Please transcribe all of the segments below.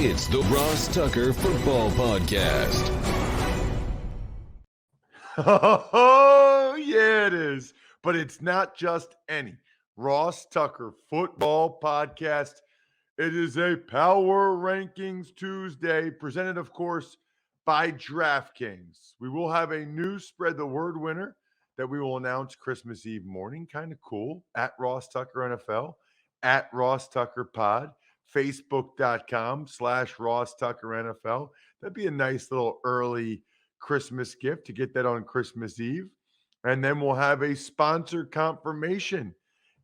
It's the Ross Tucker Football Podcast. Oh, yeah, it is. But it's not just any Ross Tucker Football Podcast. It is a Power Rankings Tuesday, presented, of course, by DraftKings. We will have a new Spread the Word winner that we will announce Christmas Eve morning. Kind of cool. At Ross Tucker NFL, at Ross Tucker Pod, Facebook.com/Ross Tucker NFL. That'd be a nice little early Christmas gift to get that on Christmas Eve. And then we'll have a sponsor confirmation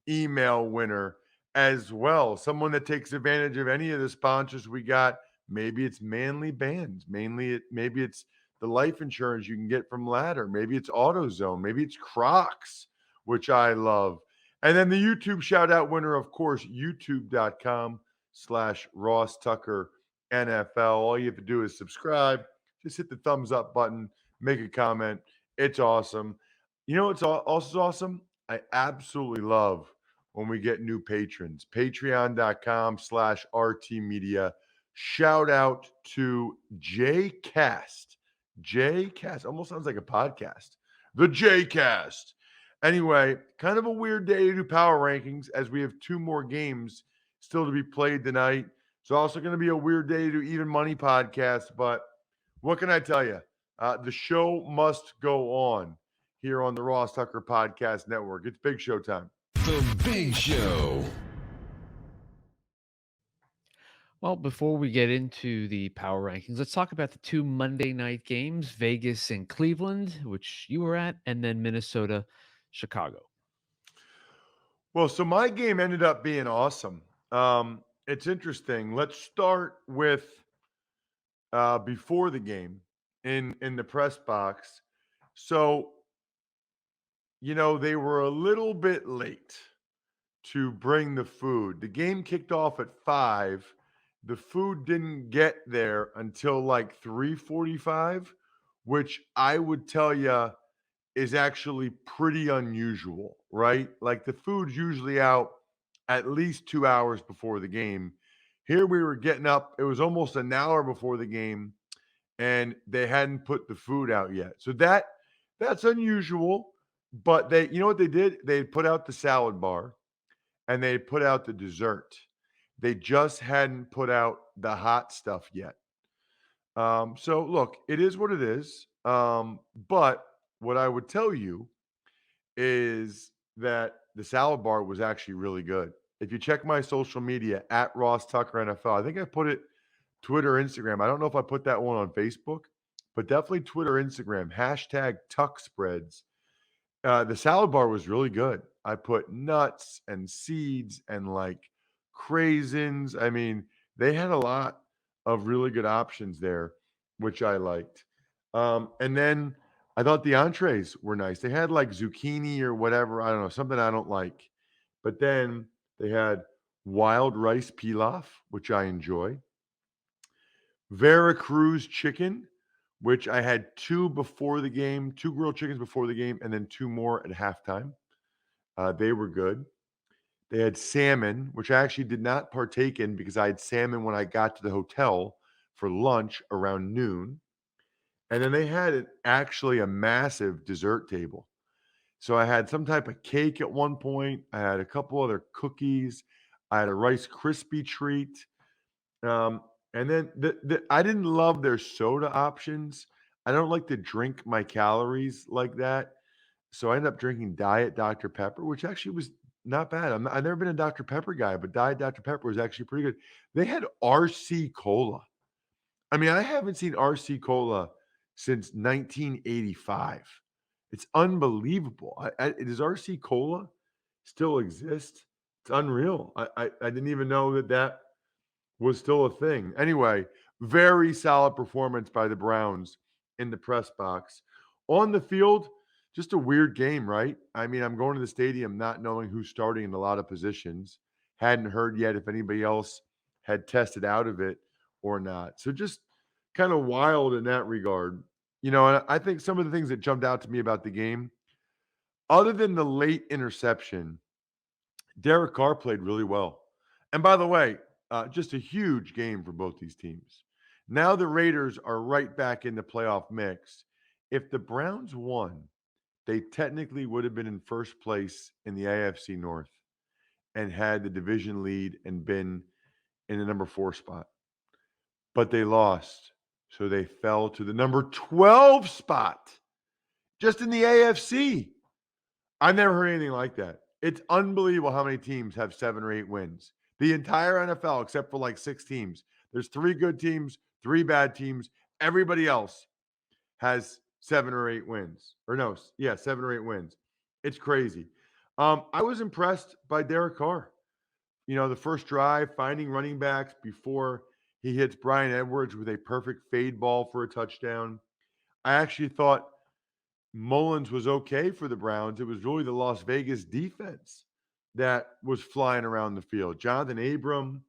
email winner as well. Someone that takes advantage of any of the sponsors we got. Maybe it's Manly Bands. Maybe it's the life insurance you can get from Ladder. Maybe it's AutoZone. Maybe it's Crocs, which I love. And then the YouTube shout out winner, of course, youtube.com/Ross Tucker NFL. All you have to do is subscribe. Just hit the thumbs up button, make a comment. It's awesome. You know what's also awesome? I absolutely love when we get new patrons. Patreon.com/RT Media. Shout out to Jcast. Jcast almost sounds like a podcast. The Jcast. Anyway, kind of a weird day to do power rankings as we have two more games still to be played tonight. It's also going to be a weird day to do Even Money podcast, but what can I tell you? The show must go on here on the Ross Tucker Podcast Network. It's Big Show time. The Big Show. Well, before we get into the power rankings, let's talk about the two Monday night games, Vegas and Cleveland, which you were at, and then Minnesota, Chicago. Well, so my game ended up being awesome. It's interesting. Let's start with before the game in the press box. So, they were a little bit late to bring the food. The game kicked off at 5. The food didn't get there until like 3:45, which I would tell you is actually pretty unusual, right? Like the food's usually out at least 2 hours before the game. Here we were getting up, it was almost an hour before the game, and they hadn't put the food out yet. So that's unusual, but you know what they did? They put out the salad bar and they put out the dessert. They just hadn't put out the hot stuff yet. So look, it is what it is. But what I would tell you is that the salad bar was actually really good. If you check my social media at Ross Tucker NFL, I think I put it Twitter, Instagram. I don't know if I put that one on Facebook, but definitely Twitter, Instagram, #Tuck Spreads. The salad bar was really good. I put nuts and seeds and like craisins. I mean, they had a lot of really good options there, which I liked. And then I thought the entrees were nice. They had like zucchini or whatever. I don't know, something I don't like. But then they had wild rice pilaf, which I enjoy. Veracruz chicken, which I had 2 before the game, 2 grilled chickens before the game, and then 2 more at halftime. They were good. They had salmon, which I actually did not partake in because I had salmon when I got to the hotel for lunch around noon. And then they had actually a massive dessert table. So I had some type of cake at one point. I had a couple other cookies. I had a Rice Krispie treat. And then I didn't love their soda options. I don't like to drink my calories like that. So I ended up drinking Diet Dr. Pepper, which actually was not bad. I've never been a Dr. Pepper guy, but Diet Dr. Pepper was actually pretty good. They had RC Cola. I mean, I haven't seen RC Cola since 1985. It's unbelievable. Does RC Cola still exist? It's unreal. I didn't even know that was still a thing. Anyway, very solid performance by the Browns in the press box. On the field, just a weird game, right? I mean, I'm going to the stadium not knowing who's starting in a lot of positions. Hadn't heard yet if anybody else had tested out of it or not. So just kind of wild in that regard. And I think some of the things that jumped out to me about the game, other than the late interception, Derek Carr played really well. And by the way, Just a huge game for both these teams. Now the Raiders are right back in the playoff mix. If the Browns won, they technically would have been in first place in the AFC North and had the division lead and been in the number 4 spot. But they lost. So they fell to the number 12 spot just in the AFC. I've never heard anything like that. It's unbelievable how many teams have 7 or 8 wins. The entire NFL, except for like 6 teams. There's 3 good teams, 3 bad teams. Everybody else has 7 or 8 wins. Or no, yeah, 7 or 8 wins. It's crazy. I was impressed by Derek Carr. You know, the first drive, finding running backs before he hits Brian Edwards with a perfect fade ball for a touchdown. I actually thought Mullins was okay for the Browns. It was really the Las Vegas defense that was flying around the field. Jonathan Abram,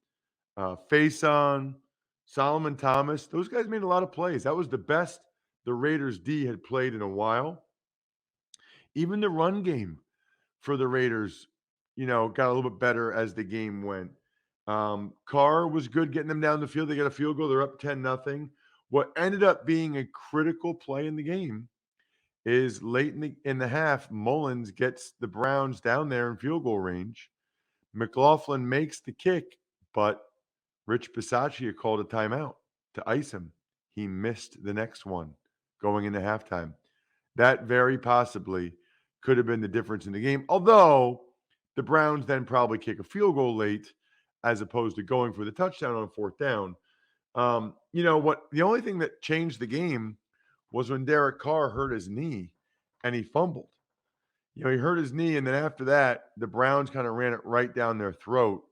Faison, Solomon Thomas, those guys made a lot of plays. That was the best the Raiders D had played in a while. Even the run game for the Raiders, you know, got a little bit better as the game went. Carr was good getting them down the field. They got a field goal. They're up 10-0. What ended up being a critical play in the game is late in the half, Mullins gets the Browns down there in field goal range. McLaughlin makes the kick, but Rich Bisaccia called a timeout to ice him. He missed the next one going into halftime. That very possibly could have been the difference in the game, although the Browns then probably kick a field goal late as opposed to going for the touchdown on 4th down. You know what? The only thing that changed the game was when Derek Carr hurt his knee and he fumbled. You know, he hurt his knee, and then after that, the Browns kind of ran it right down their throat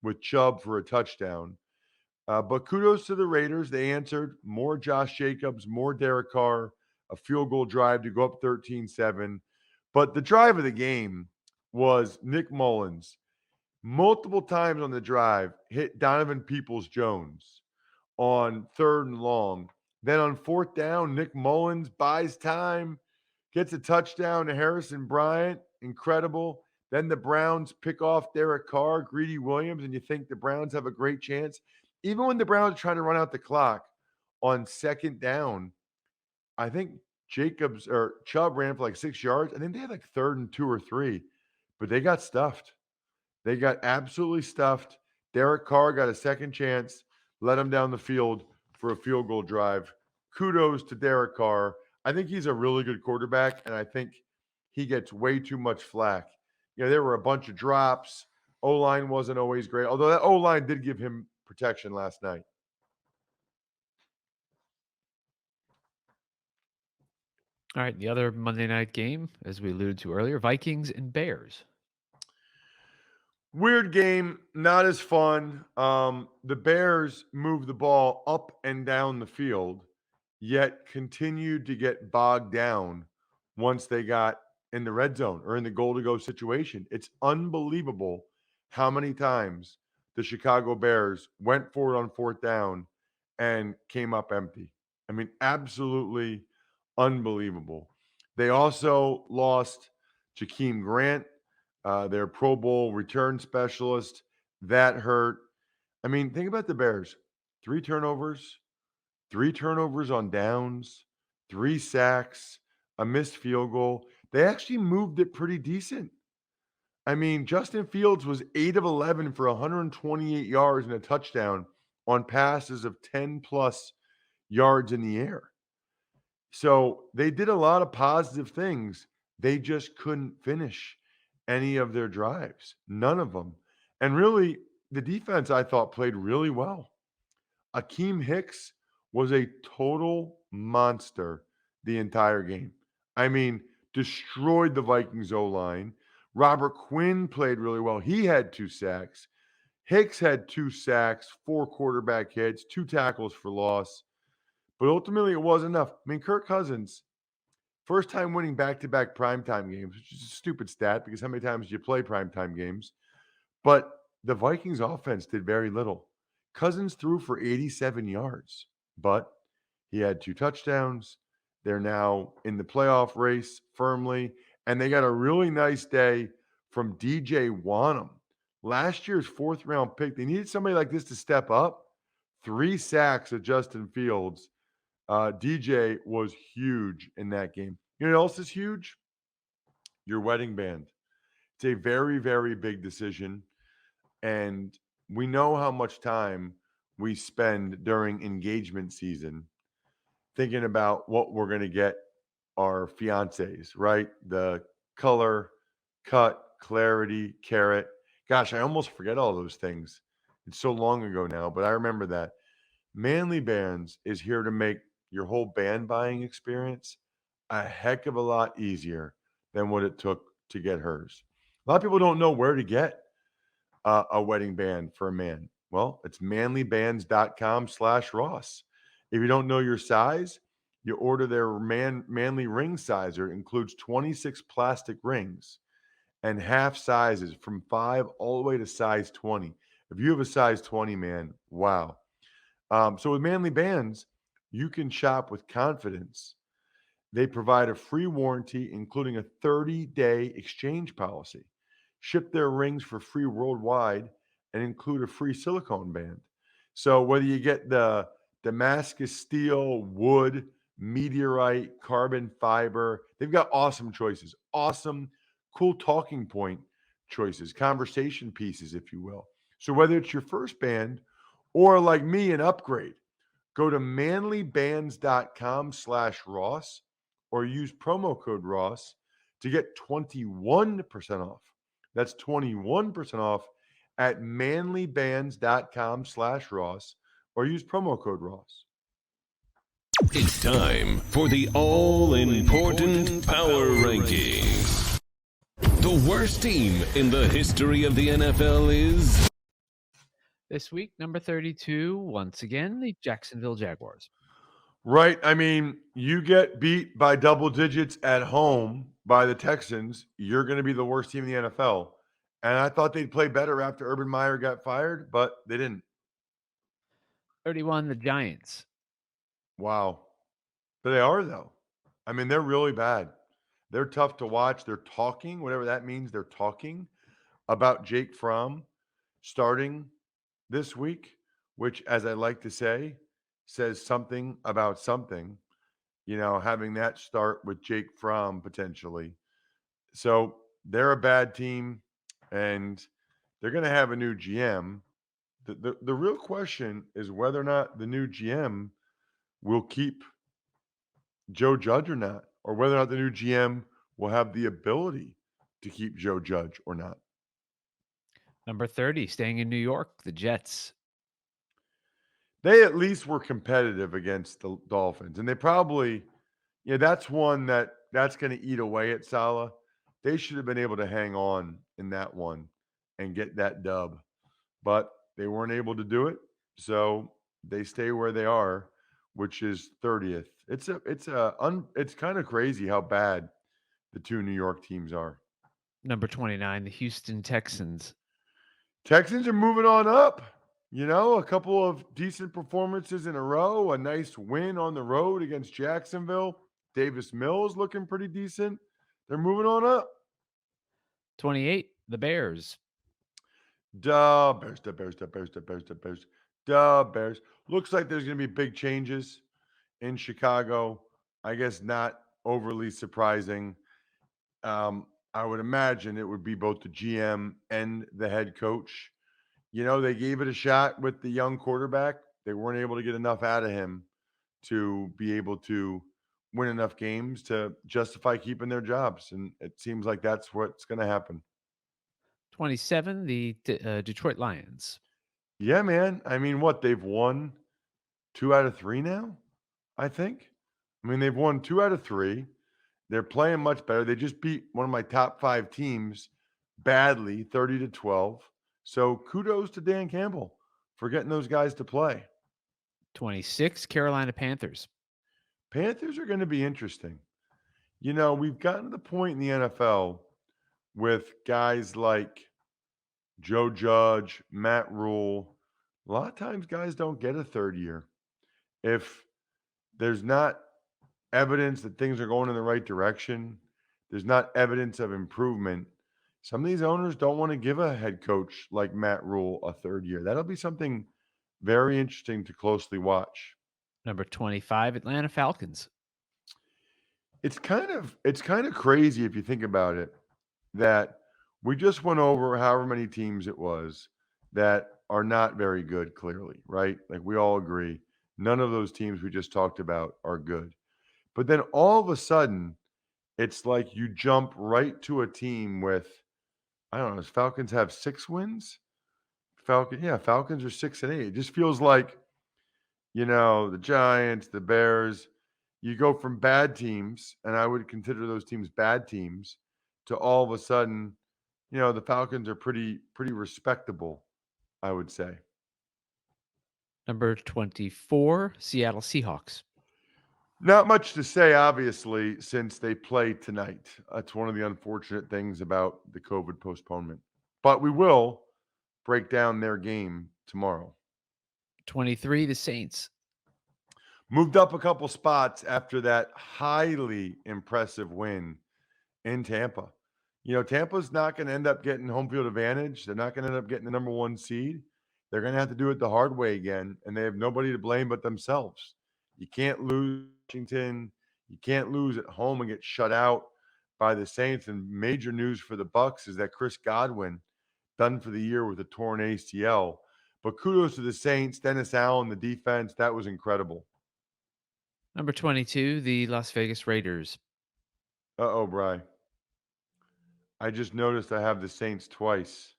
with Chubb for a touchdown. But kudos to the Raiders. They answered. More Josh Jacobs, more Derek Carr, a field goal drive to go up 13-7. But the drive of the game was Nick Mullins. Multiple times on the drive, hit Donovan Peoples-Jones on 3rd and long. Then on 4th down, Nick Mullins buys time, gets a touchdown to Harrison Bryant. Incredible. Then the Browns pick off Derek Carr, Greedy Williams, and you think the Browns have a great chance. Even when the Browns are trying to run out the clock on 2nd down, I think Jacobs or Chubb ran for like 6 yards. I think they had like 3rd and 2 or 3, but they got stuffed. They got absolutely stuffed. Derek Carr got a second chance, let him down the field for a field goal drive. Kudos to Derek Carr. I think he's a really good quarterback, and I think he gets way too much flack. You know, there were a bunch of drops. O-line wasn't always great, although that O-line did give him protection last night. All right, the other Monday night game, as we alluded to earlier, Vikings and Bears. Weird game, not as fun. The Bears moved the ball up and down the field, yet continued to get bogged down once they got in the red zone or in the goal to go situation. It's unbelievable how many times the Chicago Bears went for it on 4th down and came up empty. I mean, absolutely unbelievable. They also lost Jakeem Grant, their Pro Bowl return specialist. That hurt. I mean, think about the Bears. 3 turnovers, 3 turnovers on downs, 3 sacks, a missed field goal. They actually moved it pretty decent. I mean, Justin Fields was 8 of 11 for 128 yards and a touchdown on passes of 10 plus yards in the air. So they did a lot of positive things. They just couldn't finish any of their drives, none of them. And really, the defense, I thought, played really well. Akeem Hicks was a total monster the entire game. I mean, destroyed the Vikings O-line. Robert Quinn played really well. He had 2 sacks. Hicks had 2 sacks, 4 quarterback hits, 2 tackles for loss. But ultimately, it wasn't enough. I mean, Kirk Cousins, first time winning back-to-back primetime games, which is a stupid stat because how many times do you play primetime games? But the Vikings offense did very little. Cousins threw for 87 yards, but he had 2 touchdowns. They're now in the playoff race firmly, and they got a really nice day from DJ Wanham. Last year's fourth round pick, they needed somebody like this to step up. 3 sacks of Justin Fields. DJ was huge in that game. You know what else is huge? Your wedding band. It's a very, very big decision. And we know how much time we spend during engagement season thinking about what we're going to get our fiancés, right? The color, cut, clarity, carrot. Gosh, I almost forget all those things. It's so long ago now, but I remember that. Manly Bands is here to make your whole band buying experience a heck of a lot easier than what it took to get hers. A lot of people don't know where to get a wedding band for a man. Well, it's manlybands.com/Ross. If you don't know your size, you order their manly ring sizer. It includes 26 plastic rings and half sizes from 5 all the way to size 20. If you have a size 20, man, wow. So with Manly Bands, you can shop with confidence. They provide a free warranty, including a 30-day exchange policy. Ship their rings for free worldwide and include a free silicone band. So whether you get the Damascus steel, wood, meteorite, carbon fiber, they've got awesome choices. Awesome, cool talking point choices, conversation pieces, if you will. So whether it's your first band or like me, an upgrade, go to manlybands.com/Ross or use promo code Ross to get 21% off. That's 21% off at manlybands.com/Ross or use promo code Ross. It's time for the all-important Power Rankings. The worst team in the history of the NFL is... This week, number 32, once again, the Jacksonville Jaguars. Right. I mean, you get beat by double digits at home by the Texans, you're going to be the worst team in the NFL. And I thought they'd play better after Urban Meyer got fired, but they didn't. 31, the Giants. Wow. But they are, though. I mean, they're really bad. They're tough to watch. They're talking, whatever that means, they're talking about Jake Fromm starting this week, which, as I like to say, says something about something, having that start with Jake Fromm potentially. So they're a bad team and they're going to have a new GM. The real question is whether or not the new GM will keep Joe Judge or not, or whether or not the new GM will have the ability to keep Joe Judge or not. Number 30, staying in New York, the Jets. They at least were competitive against the Dolphins, and they probably, that's one that's going to eat away at Salah. They should have been able to hang on in that one and get that dub, but they weren't able to do it. So they stay where they are, which is 30th. It's kind of crazy how bad the two New York teams are. Number 29, the Houston Texans. Texans are moving on up. A couple of decent performances in a row, a nice win on the road against Jacksonville. Davis Mills looking pretty decent. They're moving on up. 28, the Bears. Duh, Bears, the Bears, the Bears, the Bears, the Bears, the Bears. Looks like there's going to be big changes in Chicago. I guess not overly surprising. I would imagine it would be both the GM and the head coach. They gave it a shot with the young quarterback. They weren't able to get enough out of him to be able to win enough games to justify keeping their jobs. And it seems like that's what's going to happen. 27, the Detroit Lions. Yeah, man. I mean, they've won 2 out of 3 now, I think. I mean, they've won 2 out of 3. They're playing much better. They just beat one of my top 5 teams badly, 30-12. So kudos to Dan Campbell for getting those guys to play. 26, Carolina Panthers. Panthers are going to be interesting. We've gotten to the point in the NFL with guys like Joe Judge, Matt Rule. A lot of times guys don't get a third year. If there's not evidence that things are going in the right direction, there's not evidence of improvement. some of these owners don't want to give a head coach like Matt Rule a third year. That'll be something very interesting to closely watch. Number 25, Atlanta Falcons. It's kind of crazy if you think about it that we just went over however many teams it was that are not very good clearly, right? Like we all agree none of those teams we just talked about are good. But then all of a sudden it's like you jump right to a team with I don't know, does Falcons have 6 wins? Falcons are 6-8. It just feels like the Giants, the Bears, you go from bad teams, and I would consider those teams bad teams, to all of a sudden, the Falcons are pretty respectable, I would say. Number 24, Seattle Seahawks. Not much to say, obviously, since they play tonight. That's one of the unfortunate things about the COVID postponement. But we will break down their game tomorrow. 23, the Saints. Moved up a couple spots after that highly impressive win in Tampa. Tampa's not going to end up getting home field advantage. They're not going to end up getting the number 1 seed. They're going to have to do it the hard way again, and they have nobody to blame but themselves. You can't lose Washington. You can't lose at home and get shut out by the Saints. And major news for the Bucs is that Chris Godwin done for the year with a torn ACL. But kudos to the Saints, Dennis Allen, the defense. That was incredible. Number 22, the Las Vegas Raiders. Uh-oh, Bri. I just noticed I have the Saints twice.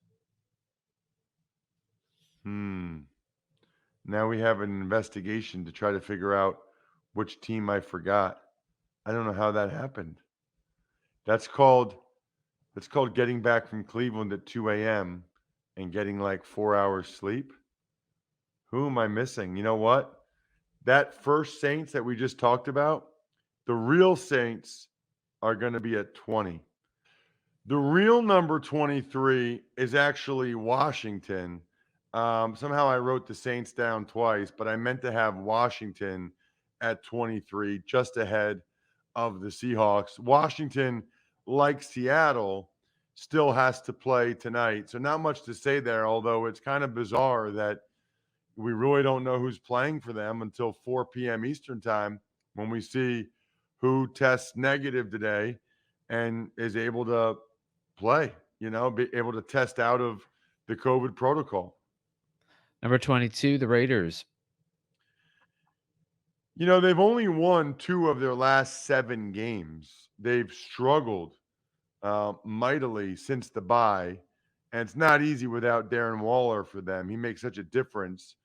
Now we have an investigation to try to figure out which team I forgot. I don't know how that happened. That's called getting back from Cleveland at 2 a.m. and getting like 4 hours sleep. Who am I missing? You know what? That first Saints that we just talked about, the real Saints are going to be at 20. The real number 23 is actually Washington. Somehow I wrote the Saints down twice, but I meant to have Washington at 23, just ahead of the Seahawks. Washington, like Seattle, still has to play tonight. So not much to say there, although it's kind of bizarre that we really don't know who's playing for them until 4 p.m. Eastern time when we see who tests negative today and is able to play, be able to test out of the COVID protocol. Number 22, the Raiders. They've only won 2 of their last 7 games. They've struggled mightily since the bye, and it's not easy without Darren Waller for them. He makes such a difference.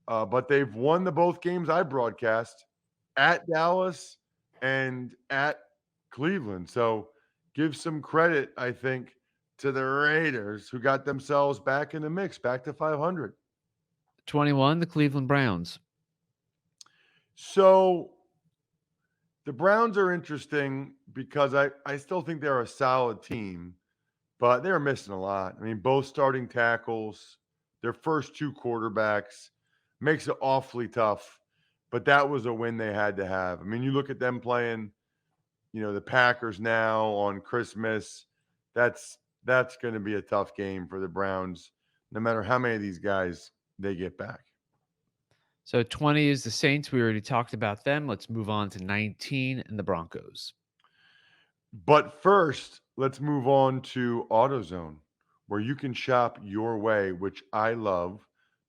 But they've won the both games I broadcast at Dallas and at Cleveland. So give some credit, I think, to the Raiders who got themselves back in the mix, back to 500. 21, the Cleveland Browns. So the Browns are interesting because I still think they're a solid team, but they're missing a lot. I mean, both starting tackles, their first 2 quarterbacks, makes it awfully tough. But that was a win they had to have. I mean, you look at them playing, the Packers now on Christmas. That's going to be a tough game for the Browns, no matter how many of these guys they get back. So 20 is the Saints. We already talked about them. Let's move on to 19 and the Broncos. But first, let's move on to AutoZone, where you can shop your way, which I love,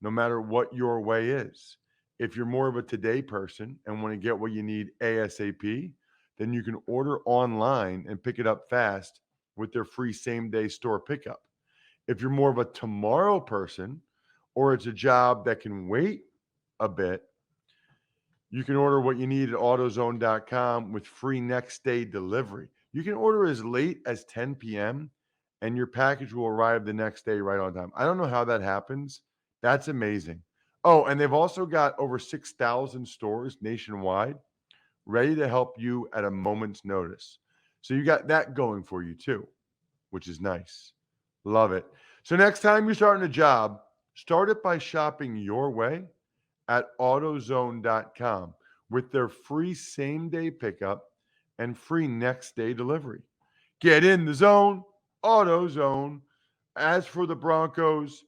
no matter what your way is. If you're more of a today person and want to get what you need ASAP, then you can order online and pick it up fast with their free same-day store pickup. If you're more of a tomorrow person, or it's a job that can wait a bit, you can order what you need at AutoZone.com with free next-day delivery. You can order as late as 10 p.m., and your package will arrive the next day right on time. I don't know how that happens. That's amazing. Oh, and they've also got over 6,000 stores nationwide ready to help you at a moment's notice. So you got that going for you too, which is nice. Love it. So next time you're starting a job, start it by shopping your way at AutoZone.com with their free same-day pickup and free next-day delivery. Get in the zone, AutoZone. As for the Broncos,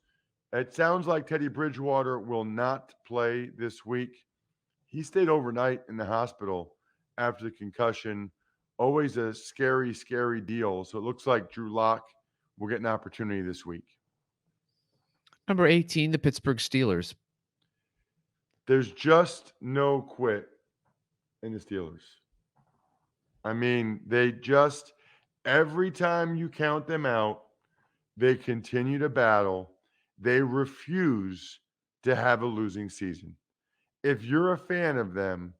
it sounds like Teddy Bridgewater will not play this week. He stayed overnight in the hospital after the concussion. Always a scary, scary deal. So it looks like Drew Lock will get an opportunity this week. Number 18, the Pittsburgh Steelers. There's just no quit in the Steelers. I mean, every time you count them out, they continue to battle. They refuse to have a losing season. If you're a fan of them,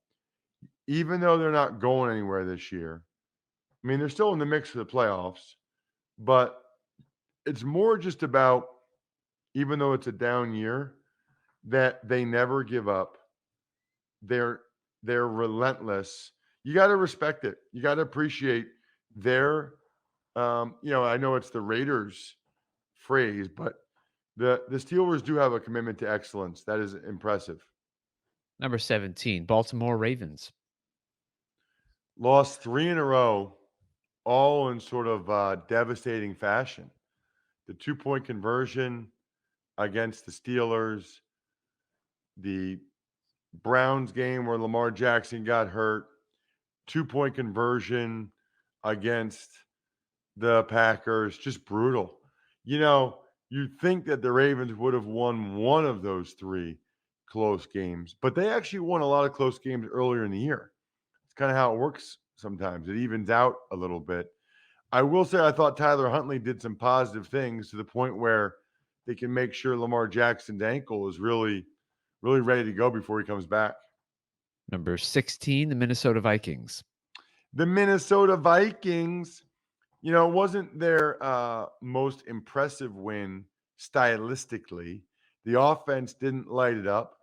even though they're not going anywhere this year, I mean, they're still in the mix for the playoffs, but it's more just about, even though it's a down year, that they never give up. They're they're relentless. You got to respect it. You got to appreciate their I know it's the Raiders phrase, but the Steelers do have a commitment to excellence. That is impressive. Number 17, Baltimore Ravens. Lost 3 in a row, all in sort of devastating fashion. The 2-point conversion against the Steelers, the Browns game where Lamar Jackson got hurt, 2-point conversion against the Packers, just brutal. You'd think that the Ravens would have won one of those 3 close games, but they actually won a lot of close games earlier in the year. It's kind of how it works sometimes. It evens out a little bit. I will say I thought Tyler Huntley did some positive things to the point where they can make sure Lamar Jackson's ankle is really, really ready to go before he comes back. Number 16, the Minnesota Vikings. The Minnesota Vikings, it wasn't their most impressive win stylistically. The offense didn't light it up,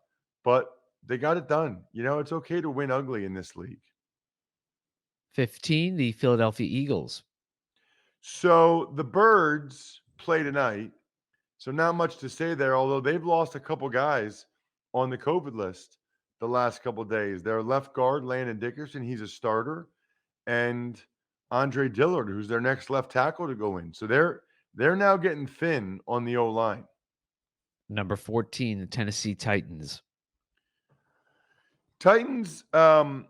but they got it done. It's okay to win ugly in this league. 15, the Philadelphia Eagles. So the Birds play tonight. So not much to say there, although they've lost a couple guys on the COVID list the last couple days. Their left guard, Landon Dickerson, he's a starter, and Andre Dillard, who's their next left tackle to go in. So they're now getting thin on the O-line. Number 14, the Tennessee Titans. Titans, I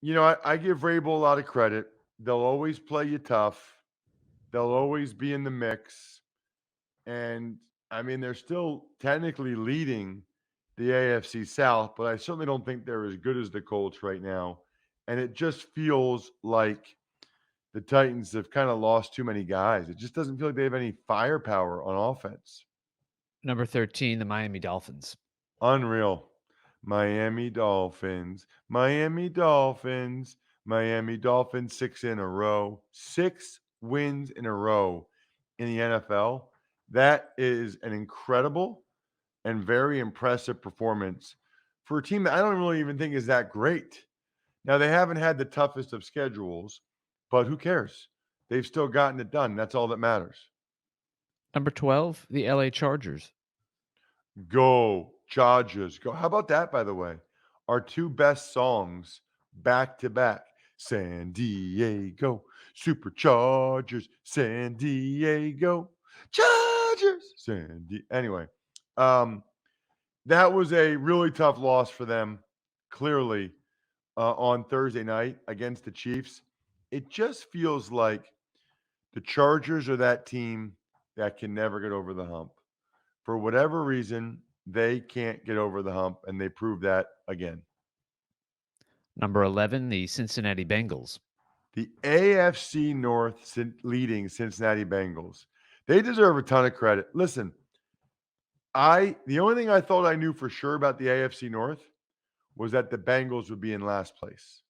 give Vrabel a lot of credit. They'll always play you tough. They'll always be in the mix. And, I mean, they're still technically leading the AFC South, but I certainly don't think they're as good as the Colts right now. And it just feels like the Titans have kind of lost too many guys. It just doesn't feel like they have any firepower on offense. Number 13, the Miami Dolphins. Unreal. Miami Dolphins, Miami Dolphins, Miami Dolphins, 6 in a row. 6 wins in a row in the NFL. That is an incredible and very impressive performance for a team that I don't really even think is that great. Now, they haven't had the toughest of schedules, but who cares? They've still gotten it done. That's all that matters. Number 12, the LA Chargers. Go, Chargers, go. How about that, by the way? Our 2 best songs back to back. San Diego, Superchargers, San Diego, Chargers, Anyway, that was a really tough loss for them, clearly, on Thursday night against the Chiefs. It just feels like the Chargers are that team that can never get over the hump. For whatever reason, they can't get over the hump, and they proved that again. Number 11, the Cincinnati Bengals. The AFC North leading Cincinnati Bengals. They deserve a ton of credit. Listen, the only thing I thought I knew for sure about the AFC North was that the Bengals would be in last place.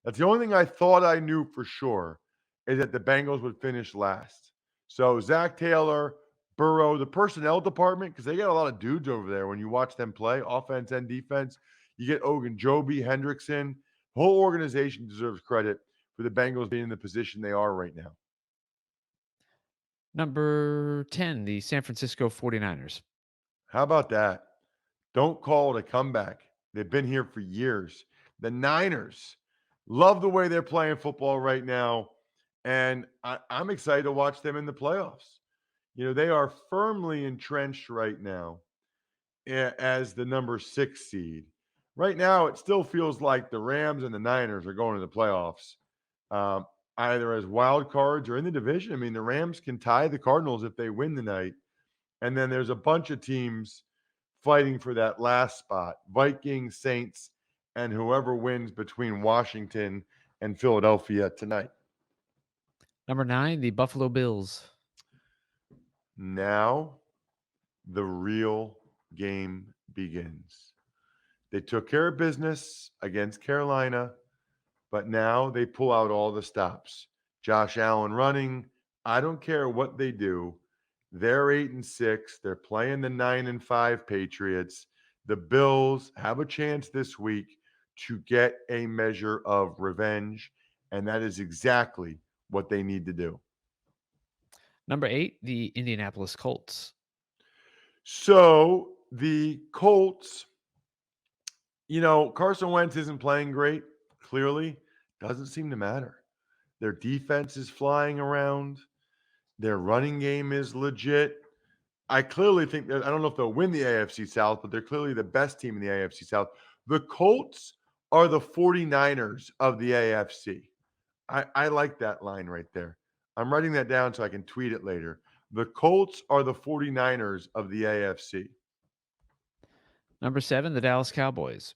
That's the only thing I thought I knew for sure, is that the Bengals would finish last. So Zach Taylor, Burrow, the personnel department, because they got a lot of dudes over there when you watch them play, offense and defense. You get Ogunjobi, Hendrickson. The whole organization deserves credit for the Bengals being in the position they are right now. Number 10, the San Francisco 49ers. How about that? Don't call it a comeback. They've been here for years. The Niners love the way they're playing football right now. And I'm excited to watch them in the playoffs. They are firmly entrenched right now as the number 6 seed. Right now, it still feels like the Rams and the Niners are going to the playoffs, um, either as wild cards or in the division. I mean, the Rams can tie the Cardinals if they win tonight. And then there's a bunch of teams fighting for that last spot: Vikings, Saints, and whoever wins between Washington and Philadelphia tonight. Number 9, the Buffalo Bills. Now the real game begins. They took care of business against Carolina, but now they pull out all the stops. Josh Allen running. I don't care what they do. They're 8-6. They're playing the 9-5 Patriots. The Bills have a chance this week to get a measure of revenge, and that is exactly what they need to do. Number 8, the Indianapolis Colts. So the Colts, Carson Wentz isn't playing great, clearly. Doesn't seem to matter. Their defense is flying around. Their running game is legit. I clearly think that I don't know if they'll win the AFC South, but they're clearly the best team in the AFC South. The Colts are the 49ers of the AFC. I like that line right there. I'm writing that down so I can tweet it later. The Colts are the 49ers of the AFC. Number 7, the Dallas Cowboys.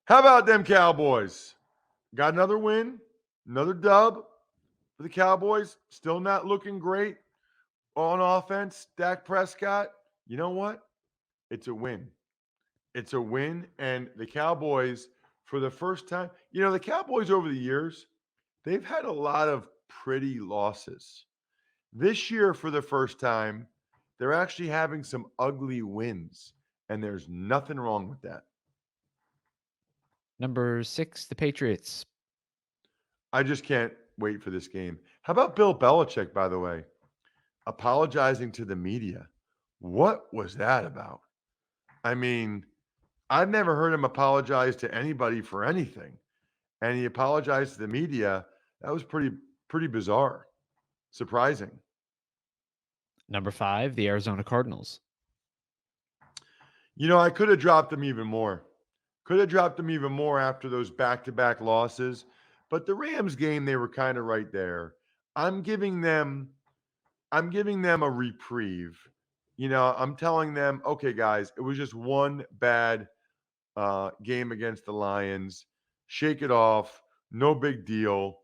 How about them Cowboys? Got another win, another dub for the Cowboys. Still not looking great on offense. Dak Prescott, you know what? It's a win. It's a win. And the Cowboys, for the first time, the Cowboys over the years, they've had a lot of pretty losses. This year, for the first time, they're actually having some ugly wins. And there's nothing wrong with that. Number 6, the Patriots. I just can't wait for this game. How about Bill Belichick, by the way, apologizing to the media? What was that about? I mean, I've never heard him apologize to anybody for anything. And he apologized to the media. That was pretty bizarre. Surprising. Number 5, the Arizona Cardinals. I could have dropped them even more. Could have dropped them even more after those back-to-back losses. But the Rams game, they were kind of right there. I'm giving them a reprieve. I'm telling them, okay, guys, it was just one bad game against the Lions. Shake it off. No big deal.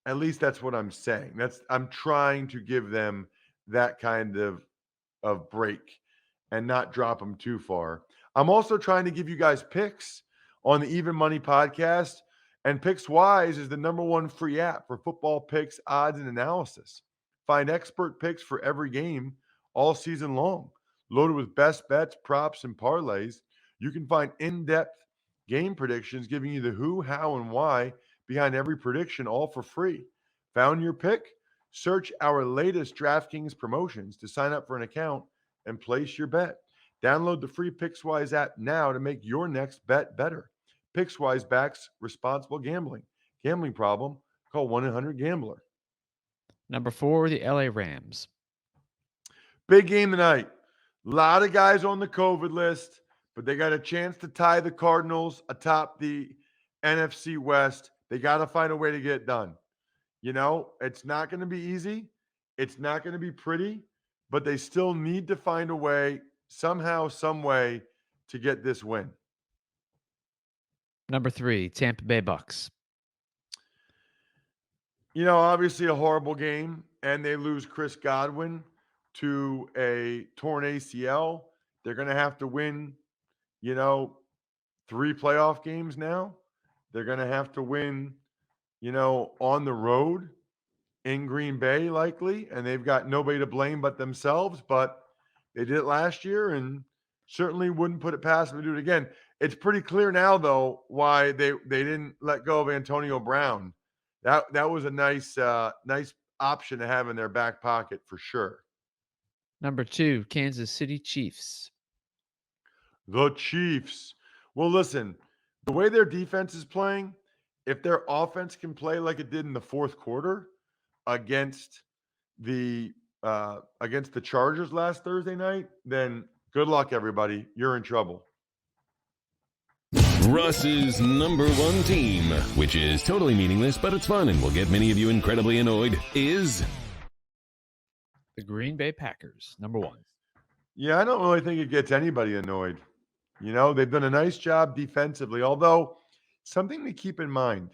At least that's what I'm saying. I'm trying to give them that kind of break and not drop them too far. I'm also trying to give you guys picks on the Even Money podcast. And PicksWise is the #1 free app for football picks, odds, and analysis. Find expert picks for every game all season long, loaded with best bets, props, and parlays. You can find in-depth game predictions giving you the who, how, and why behind every prediction, all for free. Found your pick? Search our latest DraftKings promotions to sign up for an account and place your bet. Download the free PicksWise app now to make your next bet better. PicksWise backs responsible gambling. Gambling problem? Call 1-800-GAMBLER. Number 4, the LA Rams. Big game tonight. A lot of guys on the COVID list, but they got a chance to tie the Cardinals atop the NFC West. They got to find a way to get it done. It's not going to be easy. It's not going to be pretty, but they still need to find a way, somehow, some way, to get this win. Number 3, Tampa Bay Bucks. Obviously a horrible game, and they lose Chris Godwin to a torn ACL. They're going to have to win, 3 playoff games now. They're going to have to win, on the road in Green Bay likely, and they've got nobody to blame but themselves, but they did it last year and certainly wouldn't put it past them to do it again. It's pretty clear now, though, why they didn't let go of Antonio Brown. That was a nice option to have in their back pocket for sure. Number 2, Kansas City Chiefs. The Chiefs. Well, listen, the way their defense is playing, if their offense can play like it did in the fourth quarter against the Chargers last Thursday night, then good luck, everybody. You're in trouble. Russ's number one team, which is totally meaningless, but it's fun and will get many of you incredibly annoyed, is the Green Bay Packers, number one. Yeah, I don't really think it gets anybody annoyed. You know, they've done a nice job defensively, although something to keep in mind,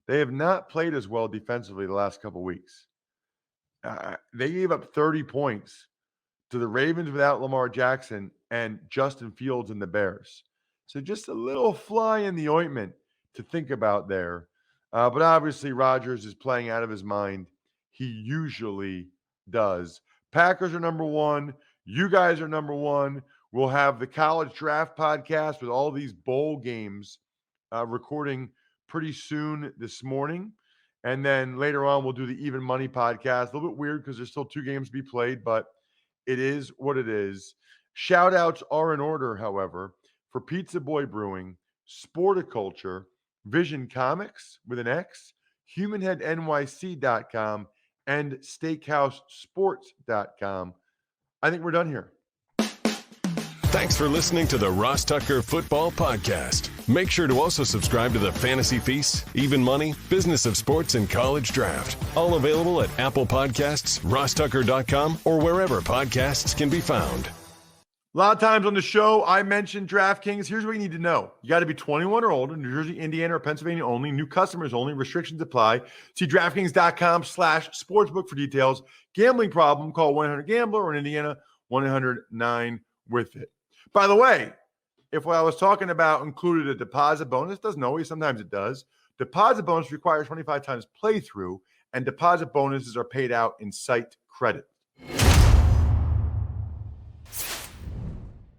they have not played as well defensively the last couple weeks. They gave up 30 points to the Ravens without Lamar Jackson and Justin Fields and the Bears. So just a little fly in the ointment to think about there. But obviously Rodgers is playing out of his mind. He usually does. Packers are number one. You guys are number one. We'll have the college draft podcast with all these bowl games recording pretty soon this morning. And then later on, we'll do the Even Money podcast. A little bit weird because there's still 2 games to be played, but it is what it is. Shout outs are in order, however, for Pizza Boy Brewing, Sporticulture, Vision Comics with an X, HumanHeadNYC.com, and SteakhouseSports.com. I think we're done here. Thanks for listening to the Ross Tucker Football Podcast. Make sure to also subscribe to the Fantasy Feast, Even Money, Business of Sports, and College Draft. All available at Apple Podcasts, RossTucker.com, or wherever podcasts can be found. A lot of times on the show, I mentioned DraftKings. Here's what you need to know. You got to be 21 or older, New Jersey, Indiana, or Pennsylvania only. New customers only. Restrictions apply. See DraftKings.com/sportsbook for details. Gambling problem, call 1-800-GAMBLER, or in Indiana, 1-800-9-WITH-IT. By the way, if what I was talking about included a deposit bonus, doesn't always, sometimes it does. Deposit bonus requires 25 times playthrough, and deposit bonuses are paid out in site credit.